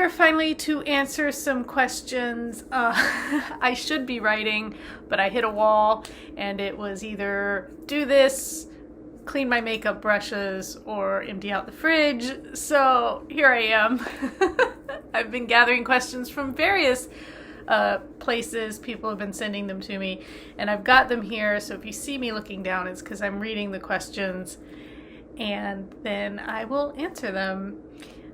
here finally to answer some questions. I should be writing, but I hit a wall, and it was either do this, clean my makeup brushes, or empty out the fridge. So here I am. I've been gathering questions from various places. People have been sending them to me, and I've got them here. So if you see me looking down, it's because I'm reading the questions, and then I will answer them.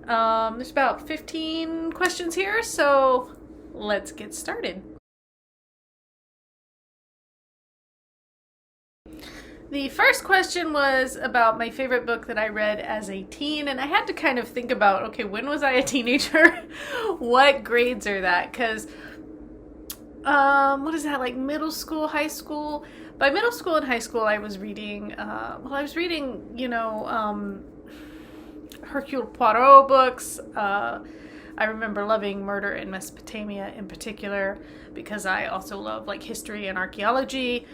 There's about 15 questions here, so let's get started. The first question was about my favorite book that I read as a teen, and I had to kind of think about, okay, when was I a teenager? What grades are that? Because, what is that, like middle school, high school? By middle school and high school, I was reading, Hercule Poirot books. I remember loving Murder in Mesopotamia in particular, because I also love like history and archaeology.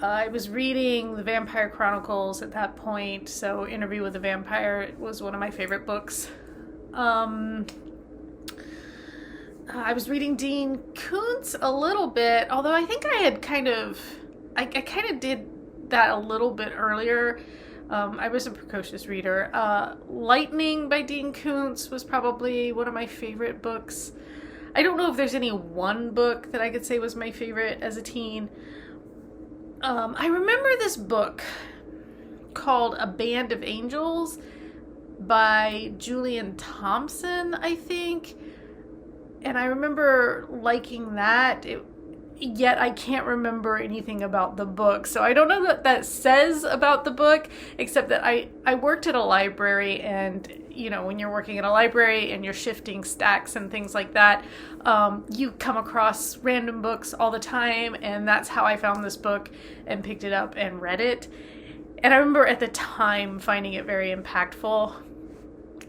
I was reading the Vampire Chronicles at that point, so Interview with the Vampire was one of my favorite books. I was reading Dean Koontz a little bit, although I think I kind of did that a little bit earlier. I was a precocious reader. Lightning by Dean Koontz was probably one of my favorite books. I don't know if there's any one book that I could say was my favorite as a teen. I remember this book called A Band of Angels by Julian Thompson, I think. And I remember liking that. Yet I can't remember anything about the book. So I don't know what that says about the book, except that I worked at a library, and you know, when you're working at a library and you're shifting stacks and things like that, you come across random books all the time, and that's how I found this book and picked it up and read it. And I remember at the time finding it very impactful.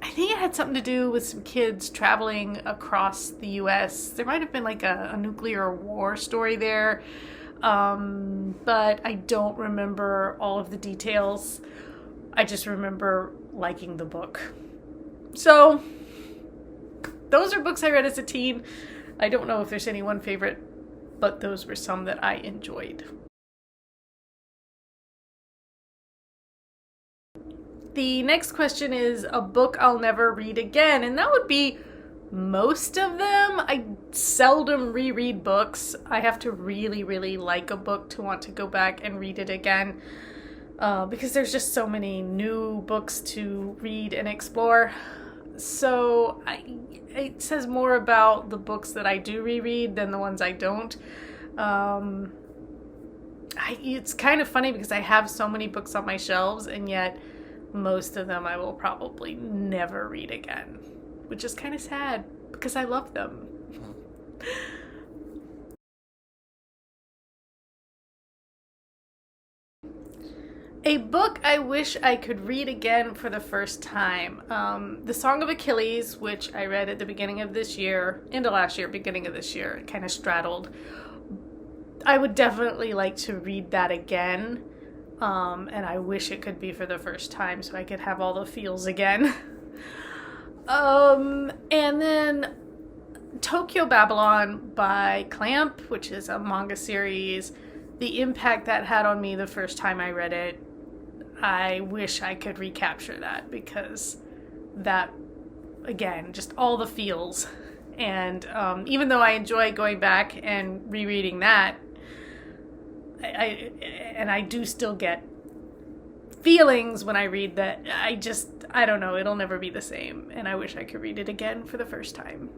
I think it had something to do with some kids traveling across the U.S. There might have been like a nuclear war story there, but I don't remember all of the details. I just remember liking the book. So those are books I read as a teen. I don't know if there's any one favorite, but those were some that I enjoyed. The next question is a book I'll never read again, and that would be most of them. I seldom reread books. I have to really, really like a book to want to go back and read it again, because there's just so many new books to read and explore. So it says more about the books that I do reread than the ones I don't. It's kind of funny because I have so many books on my shelves, and yet most of them I will probably never read again, which is kind of sad because I love them. A book I wish I could read again for the first time. The Song of Achilles, which I read at the beginning of this year, into last year, beginning of this year. It kind of straddled. I would definitely like to read that again. And I wish it could be for the first time so I could have all the feels again. And then Tokyo Babylon by Clamp, which is a manga series. The impact that had on me the first time I read it, I wish I could recapture that, because that, again, just all the feels. And even though I enjoy going back and rereading that, I do still get feelings when I read that. I don't know, it'll never be the same, and I wish I could read it again for the first time.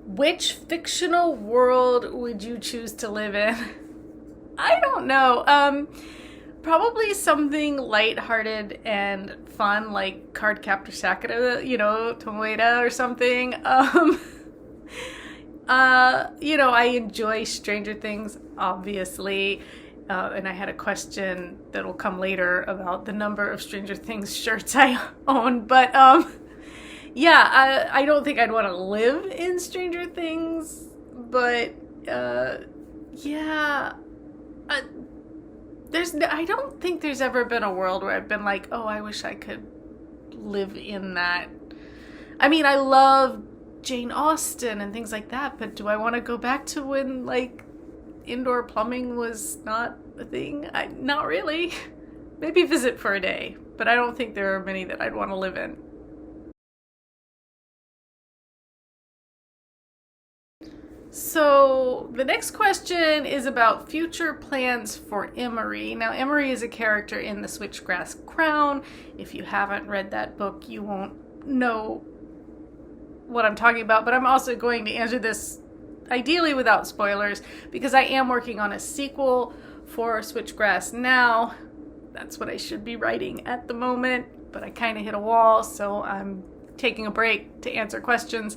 Which fictional world would you choose to live in? I don't know. Probably something lighthearted and fun, like Cardcaptor Sakura, Tomoeda or something. I enjoy Stranger Things, obviously, and I had a question that'll come later about the number of Stranger Things shirts I own, but I don't think I'd want to live in Stranger Things, but I don't think there's ever been a world where I've been like, oh, I wish I could live in that. I mean, I love Jane Austen and things like that, but do I want to go back to when, like, indoor plumbing was not a thing? Not really. Maybe visit for a day, but I don't think there are many that I'd want to live in. So the next question is about future plans for Emery. Now, Emery is a character in The Switchgrass Crown. If you haven't read that book, you won't know what I'm talking about, but I'm also going to answer this ideally without spoilers because I am working on a sequel for Switchgrass Now. That's what I should be writing at the moment, but I kind of hit a wall, so I'm taking a break to answer questions.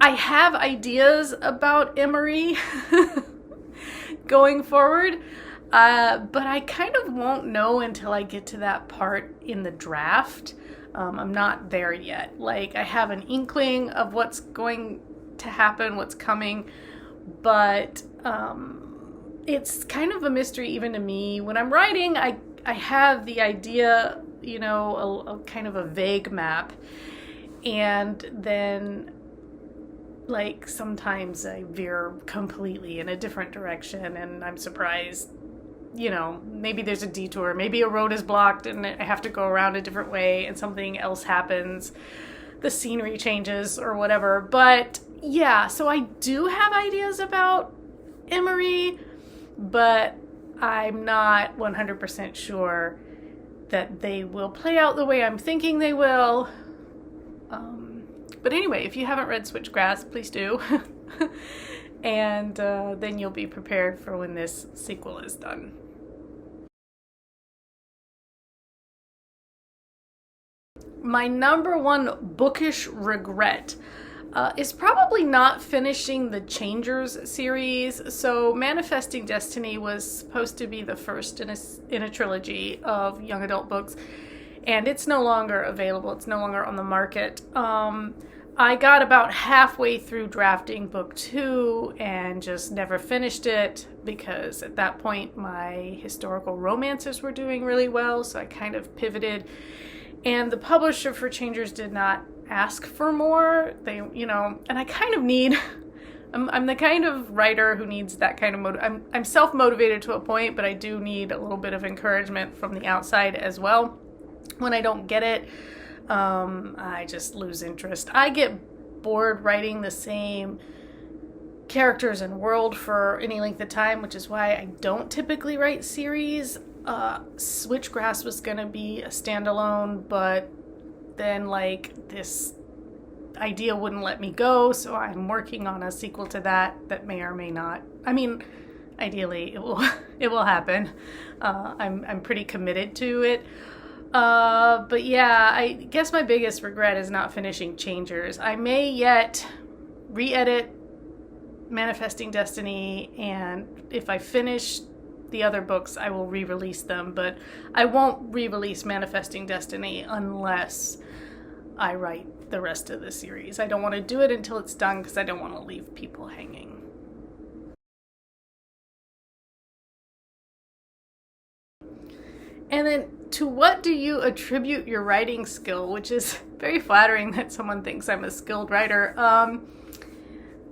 I have ideas about Emery going forward, but I kind of won't know until I get to that part in the draft. I'm not there yet. Like, I have an inkling of what's going to happen, what's coming, but it's kind of a mystery even to me. When I'm writing, I have the idea, a kind of a vague map, and then like sometimes I veer completely in a different direction and I'm surprised, maybe there's a detour, maybe a road is blocked and I have to go around a different way and something else happens, the scenery changes or whatever. But yeah, so I do have ideas about Emery, but I'm not 100% sure that they will play out the way I'm thinking they will. But anyway, if you haven't read Switchgrass, please do. And then you'll be prepared for when this sequel is done. My number one bookish regret is probably not finishing the Changers series. So Manifesting Destiny was supposed to be the first in a trilogy of young adult books, and it's no longer available. It's no longer on the market. I got about halfway through drafting book 2 and just never finished it because at that point my historical romances were doing really well, so I kind of pivoted. And the publisher for Changers did not ask for more. And I kind of need... I'm the kind of writer who needs that kind of I'm self-motivated to a point, but I do need a little bit of encouragement from the outside as well. When I don't get it, I just lose interest. I get bored writing the same characters and world for any length of time, which is why I don't typically write series. Switchgrass was going to be a standalone, but then this idea wouldn't let me go, so I'm working on a sequel to that may or may not. I mean, ideally it will happen. I'm pretty committed to it. But yeah, I guess my biggest regret is not finishing Changers. I may yet re-edit Manifesting Destiny, and if I finish the other books, I will re-release them, but I won't re-release Manifesting Destiny unless I write the rest of the series. I don't want to do it until it's done because I don't want to leave people hanging. And then, to what do you attribute your writing skill? Which is very flattering that someone thinks I'm a skilled writer.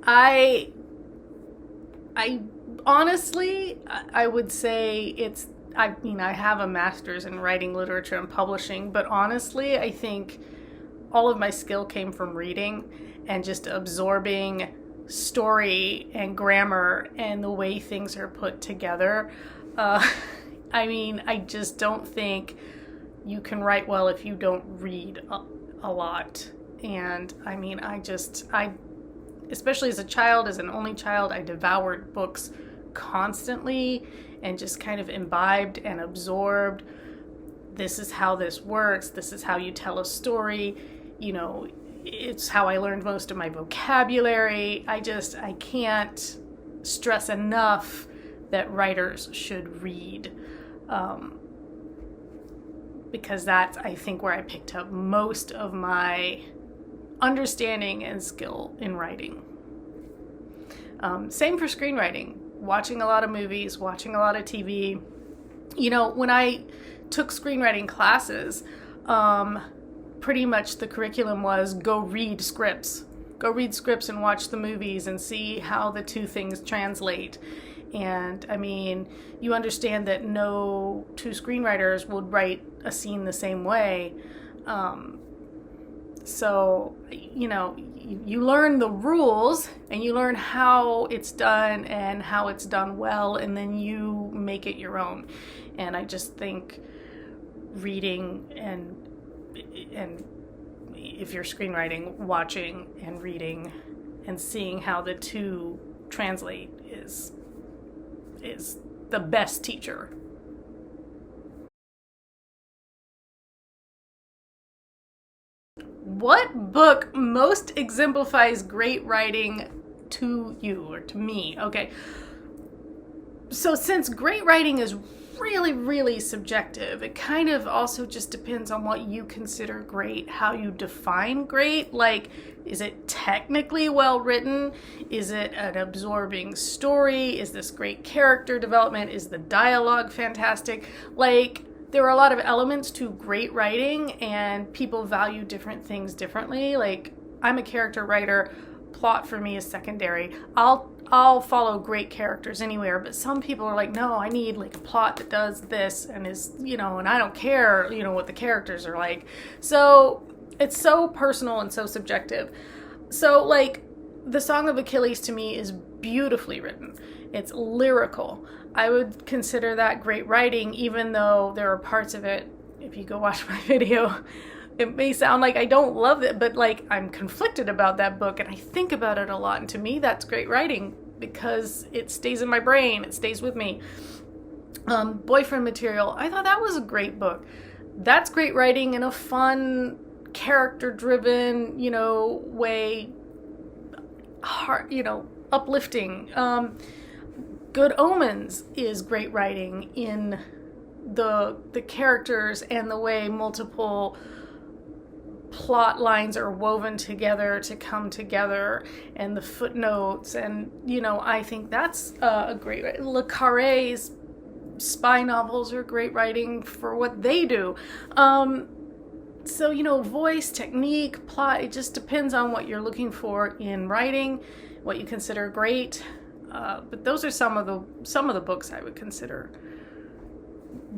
I honestly, I would say I have a master's in writing, literature, and publishing, but honestly, I think all of my skill came from reading and just absorbing story and grammar and the way things are put together. I just don't think you can write well if you don't read a lot. And I especially as a child, as an only child, I devoured books constantly and just kind of imbibed and absorbed. This is how this works. This is how you tell a story. It's how I learned most of my vocabulary. I can't stress enough that writers should read. Because that's, I think, where I picked up most of my understanding and skill in writing. Same for screenwriting. watching a lot of movies, watching a lot of TV. You know, when I took screenwriting classes, pretty much the curriculum was go read scripts. Go read scripts and watch the movies and see how the two things translate. And I mean, you understand that no two screenwriters would write a scene the same way. So, you know, you learn the rules and you learn how it's done and how it's done well, and then you make it your own. And I just think reading and if you're screenwriting, watching and reading and seeing how the two translate is the best teacher. What book most exemplifies great writing to you or to me? Okay. So since great writing is really, really subjective, it kind of also just depends on what you consider great, how you define great. Like, is it technically well written? Is it an absorbing story? Is this great character development? Is the dialogue fantastic? Like, there are a lot of elements to great writing, and people value different things differently. Like, I'm a character writer. Plot for me is secondary. I'll follow great characters anywhere, but some people are like, no, I need like a plot that does this and is, you know, and I don't care, you know, what the characters are like. So it's so personal and so subjective. So like the Song of Achilles to me is beautifully written. It's lyrical. I would consider that great writing, even though there are parts of it, if you go watch my video, it may sound like I don't love it, but like I'm conflicted about that book and I think about it a lot. And to me, that's great writing because it stays in my brain. It stays with me. Boyfriend Material, I thought that was a great book. That's great writing in a fun, character-driven, you know, way, heart, you know, uplifting. Good Omens is great writing in the characters and the way multiple plot lines are woven together to come together, and the footnotes, and you know, I think that's a great. Le Carré's spy novels are great writing for what they do. So you know, voice, technique, plot, it just depends on what you're looking for in writing, what you consider great. But those are some of the books I would consider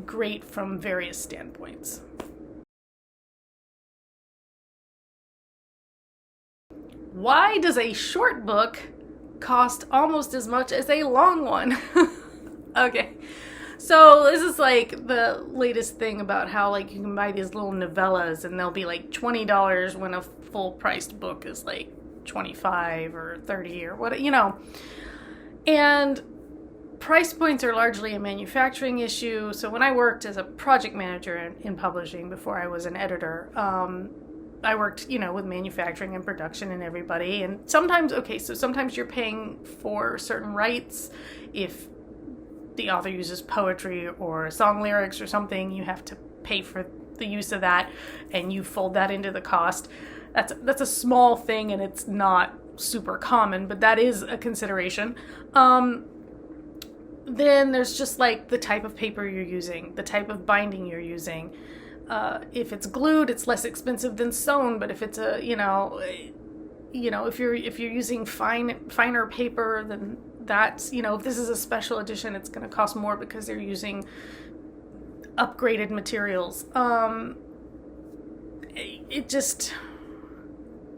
great from various standpoints. Why does a short book cost almost as much as a long one? Okay, so this is like the latest thing about how like you can buy these little novellas and they'll be like $20 when a full-priced book is like $25 or $30 or what, you know. And price points are largely a manufacturing issue. So when I worked as a project manager in publishing before I was an editor, I worked, you know, with manufacturing and production and everybody. And sometimes, okay, so sometimes you're paying for certain rights. If the author uses poetry or song lyrics or something, you have to pay for the use of that, and you fold that into the cost. That's a small thing, and it's not super common, but that is a consideration. Then there's just like the type of paper you're using, the type of binding you're using. If it's glued, it's less expensive than sewn, but if it's if you're using finer paper, then that's, you know, if this is a special edition, it's going to cost more because they're using upgraded materials.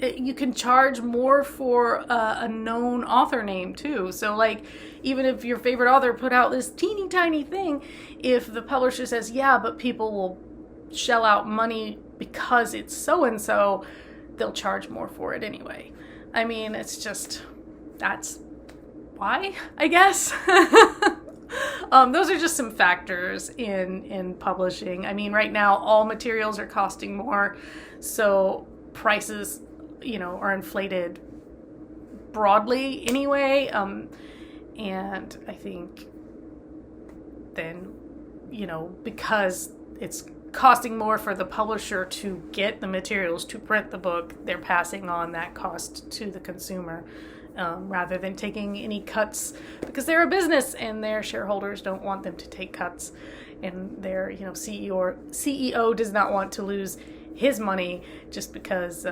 You can charge more for a known author name too. So like, even if your favorite author put out this teeny tiny thing, if the publisher says, yeah, but people will shell out money because it's so-and-so, they'll charge more for it anyway. I mean, it's just, that's why, I guess. Those are just some factors in publishing. I mean, right now, all materials are costing more, so prices, you know, are inflated broadly anyway. And I think then, you know, because it's costing more for the publisher to get the materials to print the book, they're passing on that cost to the consumer. rather than taking any cuts, because they're a business and their shareholders don't want them to take cuts, and their CEO does not want to lose his money just because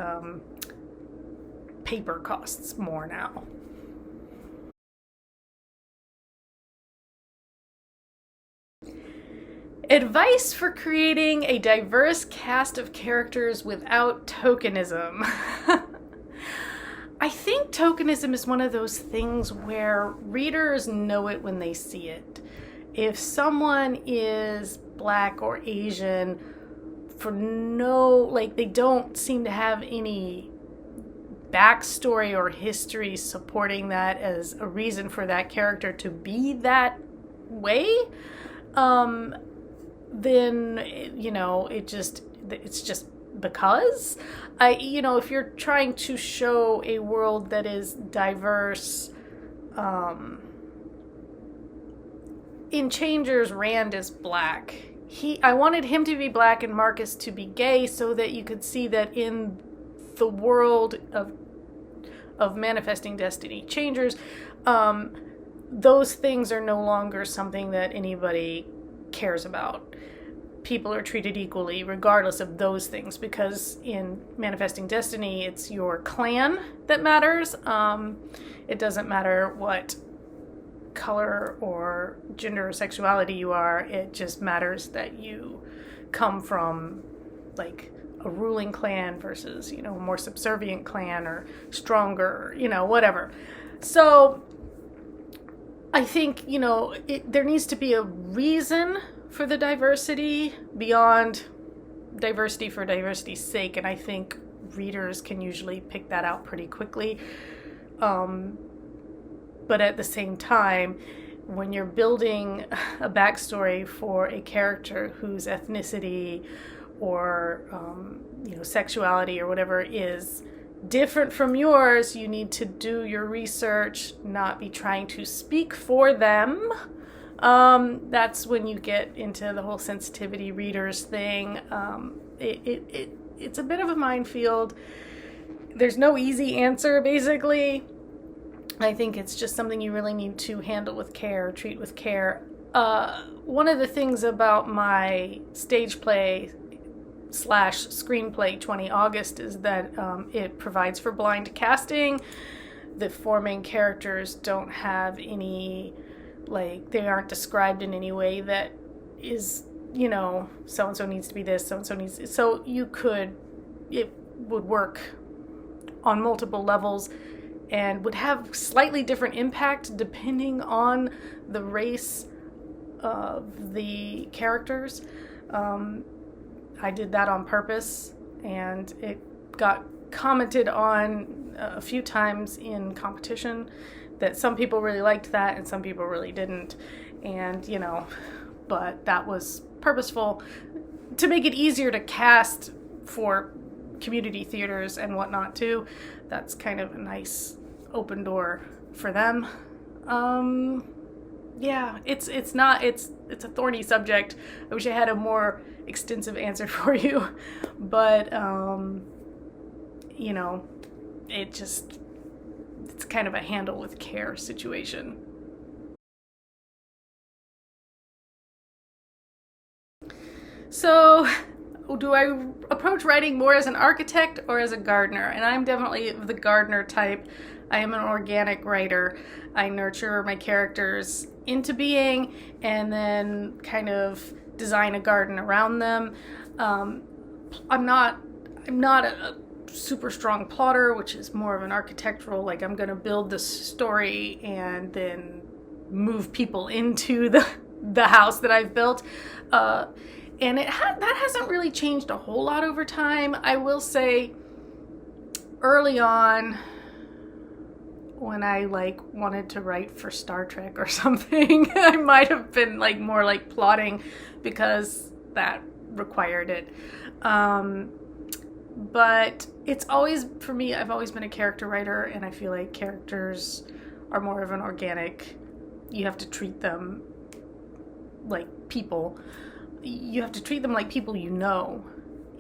paper costs more now. Advice for creating a diverse cast of characters without tokenism. I think tokenism is one of those things where readers know it when they see it. If someone is Black or Asian, they don't seem to have any backstory or history supporting that as a reason for that character to be that way, then, it's just because. If you're trying to show a world that is diverse, in Changers, Rand is Black. I wanted him to be Black and Marcus to be gay so that you could see that in the world of Manifesting Destiny Changers, those things are no longer something that anybody cares about. People are treated equally regardless of those things, because in Manifesting Destiny, it's your clan that matters. It doesn't matter what color or gender or sexuality you are. It just matters that you come from like a ruling clan versus, a more subservient clan, or stronger, whatever. So I think, there needs to be a reason for the diversity beyond diversity for diversity's sake, and I think readers can usually pick that out pretty quickly. But at the same time, when you're building a backstory for a character whose ethnicity or sexuality or whatever is different from yours, you need to do your research, not be trying to speak for them. That's when you get into the whole sensitivity readers thing. It's a bit of a minefield. There's no easy answer, basically. I think it's just something you really need to handle with care, treat with care. One of the things about my stage play / screenplay 20 August is that it provides for blind casting. The four main characters don't have any, they aren't described in any way that is, so-and-so needs to be this, so-and-so needs, so it would work on multiple levels and would have slightly different impact depending on the race of the characters. I did that on purpose, and it got commented on a few times in competition that some people really liked that and some people really didn't. And, but that was purposeful to make it easier to cast for community theaters and whatnot too. That's kind of a nice open door for them. It's a thorny subject. I wish I had a more extensive answer for you, but it's kind of a handle with care situation. So, do I approach writing more as an architect or as a gardener? And I'm definitely the gardener type. I am an organic writer. I nurture my characters into being and then kind of design a garden around them. I'm not a super strong plotter, which is more of an architectural, I'm going to build this story and then move people into the house that I've built. And that hasn't really changed a whole lot over time. I will say early on, when I wanted to write for Star Trek or something, I might have been more plotting because that required it. But it's always, for me, I've always been a character writer, and I feel like characters are more of an organic, you have to treat them like people. You have to treat them like people you know.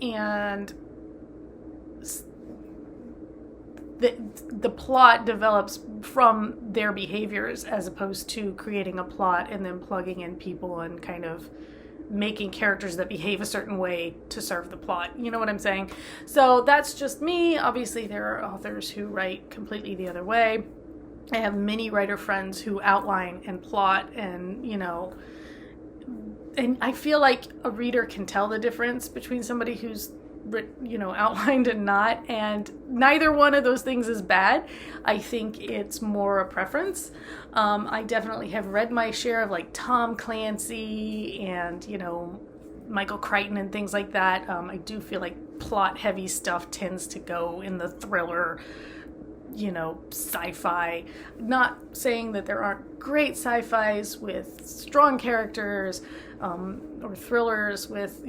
And the plot develops from their behaviors as opposed to creating a plot and then plugging in people and kind of making characters that behave a certain way to serve the plot. You know what I'm saying? So that's just me. Obviously, there are authors who write completely the other way. I have many writer friends who outline and plot and, and I feel like a reader can tell the difference between somebody who's outlined and not, and neither one of those things is bad. I think it's more a preference. I definitely have read my share of like Tom Clancy and Michael Crichton and things like that. I do feel like plot heavy stuff tends to go in the thriller, sci-fi. Not saying that there aren't great sci-fis with strong characters, or thrillers with,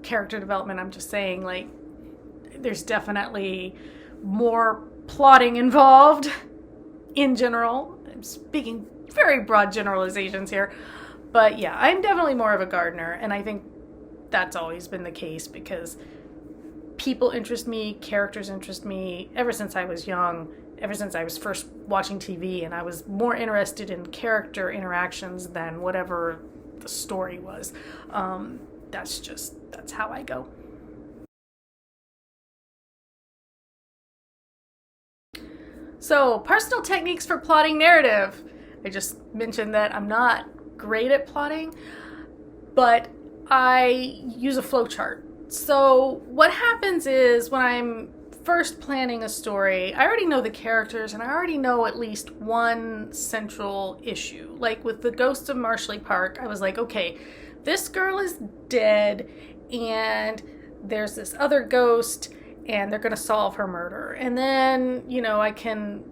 character development. I'm just saying, like, there's definitely more plotting involved in general. I'm speaking very broad generalizations here. But yeah, I'm definitely more of a Gardner, and I think that's always been the case because people interest me, characters interest me ever since I was young, ever since I was first watching TV, and I was more interested in character interactions than whatever the story was. That's how I go. So, personal techniques for plotting narrative. I just mentioned that I'm not great at plotting, but I use a flowchart. So what happens is when I'm first planning a story, I already know the characters and I already know at least one central issue. Like with the Ghosts of Marshley Park, I was like, okay, this girl is dead and there's this other ghost and they're going to solve her murder. And then, I can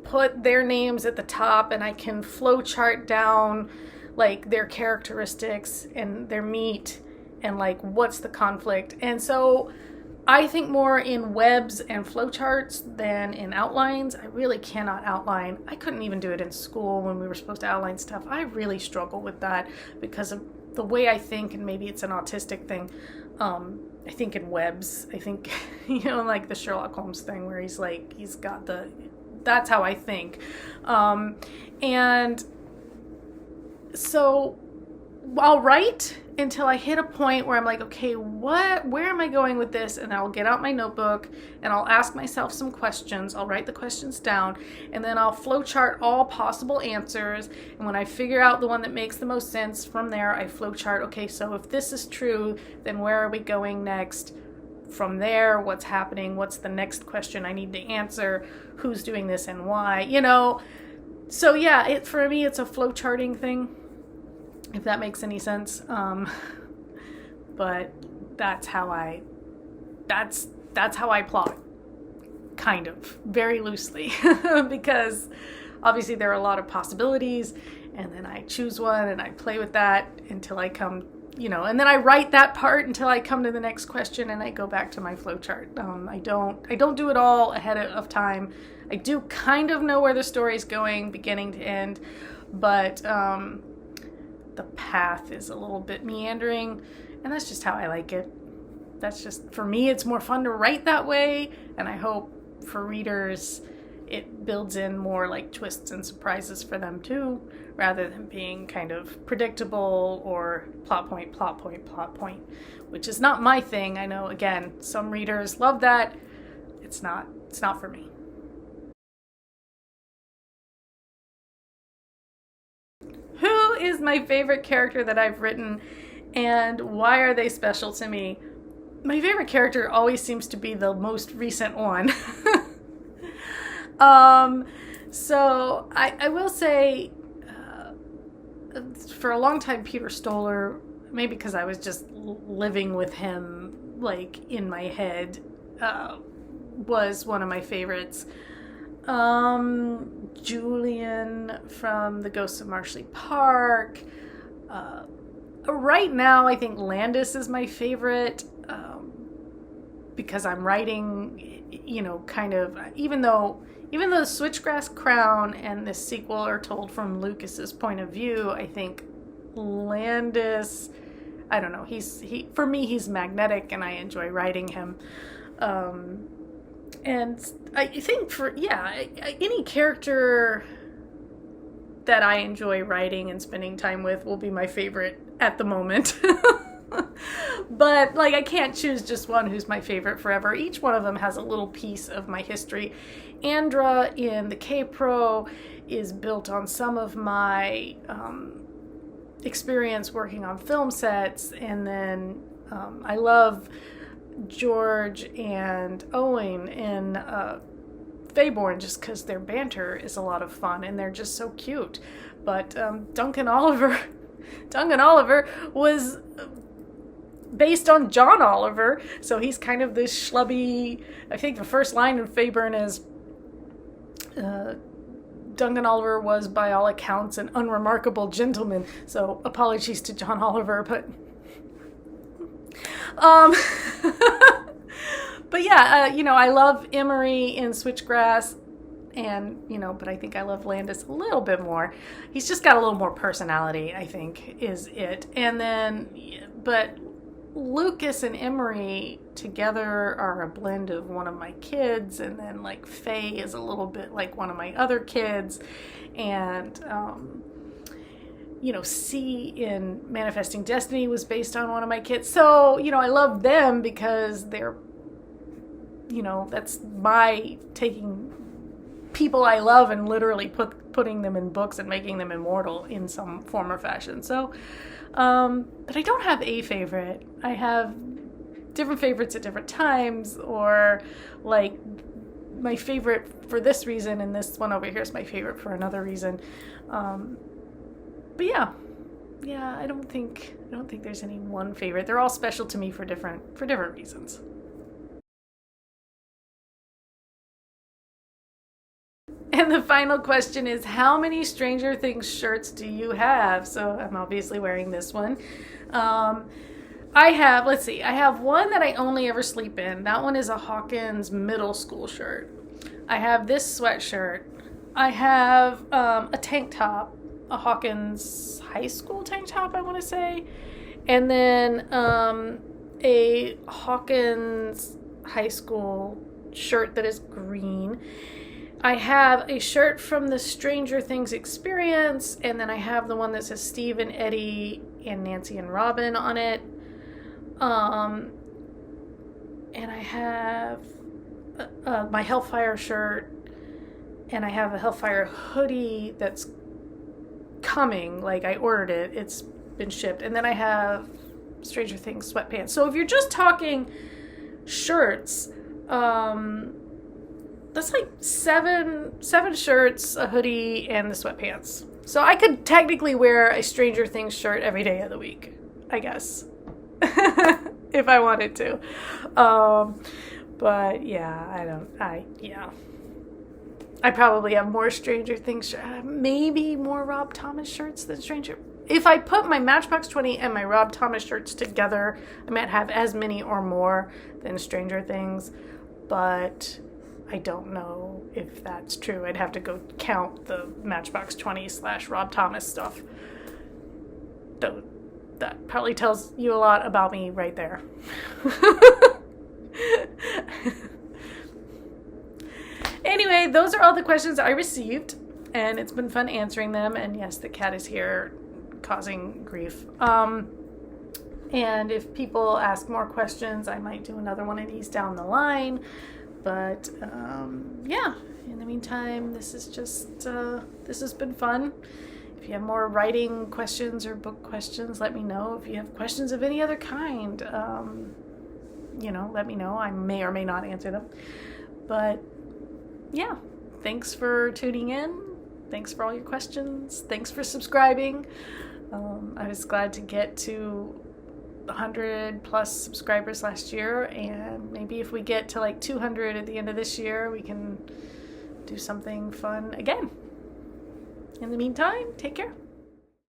put their names at the top and I can flowchart down like their characteristics and their meat and like what's the conflict. And so I think more in webs and flowcharts than in outlines. I really cannot outline. I couldn't even do it in school when we were supposed to outline stuff. I really struggle with that because of the way I think, and maybe it's an autistic thing. I think in webs. I think, like the Sherlock Holmes thing where he's got that's how I think. And so I'll write until I hit a point where I'm like, okay, where am I going with this? And I'll get out my notebook and I'll ask myself some questions. I'll write the questions down and then I'll flowchart all possible answers. And when I figure out the one that makes the most sense from there, I flowchart, okay, so if this is true, then where are we going next? From there, what's happening? What's the next question I need to answer? Who's doing this and why? So yeah, for me, it's a flowcharting thing, if that makes any sense. But that's how I plot, kind of, very loosely, because obviously there are a lot of possibilities, and then I choose one and I play with that until I come, and then I write that part until I come to the next question and I go back to my flowchart. I don't do it all ahead of time. I do kind of know where the story's going, beginning to end, but the path is a little bit meandering, and that's just how I like it. That's just, for me, it's more fun to write that way, and I hope for readers it builds in more like twists and surprises for them too, rather than being kind of predictable or plot point, which is not my thing. I know, again, some readers love that. It's not for me. Who is my favorite character that I've written, and why are they special to me? My favorite character always seems to be the most recent one. So I will say, for a long time, Peter Stoller, maybe because I was just living with him, like, in my head, was one of my favorites. Julian from The Ghosts of Marshley Park. Right now, I think Landis is my favorite, because I'm writing, kind of, even though the Switchgrass Crown and this sequel are told from Lucas's point of view, I think Landis, I don't know, for me, he's magnetic and I enjoy writing him. And I think any character that I enjoy writing and spending time with will be my favorite at the moment. But like, I can't choose just one who's my favorite forever. Each one of them has a little piece of my history. Andra in the K-Pro is built on some of my experience working on film sets, and then I love George and Owen in Faybourne just because their banter is a lot of fun and they're just so cute. But Duncan Oliver was based on John Oliver, so he's kind of this schlubby. I think the first line in Faybourne is Duncan Oliver was by all accounts an unremarkable gentleman. So apologies to John Oliver, but but yeah, I love Emery in Switchgrass, and but I think I love Landis a little bit more. He's just got a little more personality, I think, is it. And then, but Lucas and Emery together are a blend of one of my kids, and then like Faye is a little bit like one of my other kids, and C in Manifesting Destiny was based on one of my kids. So, I love them because they're, that's my taking people I love and literally putting them in books and making them immortal in some form or fashion. So, but I don't have a favorite. I have different favorites at different times, or like my favorite for this reason, and this one over here is my favorite for another reason. But yeah, I don't think there's any one favorite. They're all special to me for different reasons. And the final question is, how many Stranger Things shirts do you have? So I'm obviously wearing this one. I have one that I only ever sleep in. That one is a Hawkins middle school shirt. I have this sweatshirt. I have a tank top, a Hawkins high school tank top, I want to say. And then a Hawkins high school shirt that is green. I have a shirt from the Stranger Things experience, and then I have the one that says Steve and Eddie and Nancy and Robin on it. And I have my Hellfire shirt, and I have a Hellfire hoodie that's coming. Like, I ordered it. It's been shipped. And then I have Stranger Things sweatpants. So if you're just talking shirts, that's like seven shirts, a hoodie, and the sweatpants. So I could technically wear a Stranger Things shirt every day of the week, I guess, if I wanted to. But yeah, I probably have more Stranger Things maybe more Rob Thomas shirts than Stranger. If I put my Matchbox 20 and my Rob Thomas shirts together, I might have as many or more than Stranger Things, but I don't know if that's true. I'd have to go count the Matchbox 20 / Rob Thomas stuff. Though that probably tells you a lot about me right there. Anyway, those are all the questions I received, and it's been fun answering them. And yes, the cat is here causing grief. And if people ask more questions, I might do another one of these down the line. But yeah, in the meantime, this has been fun. If you have more writing questions or book questions, let me know. If you have questions of any other kind, let me know. I may or may not answer them. But yeah, thanks for tuning in. Thanks for all your questions. Thanks for subscribing. I was glad to get to 100 plus subscribers last year, and maybe if we get to like 200 at the end of this year, we can do something fun again. In the meantime, take care.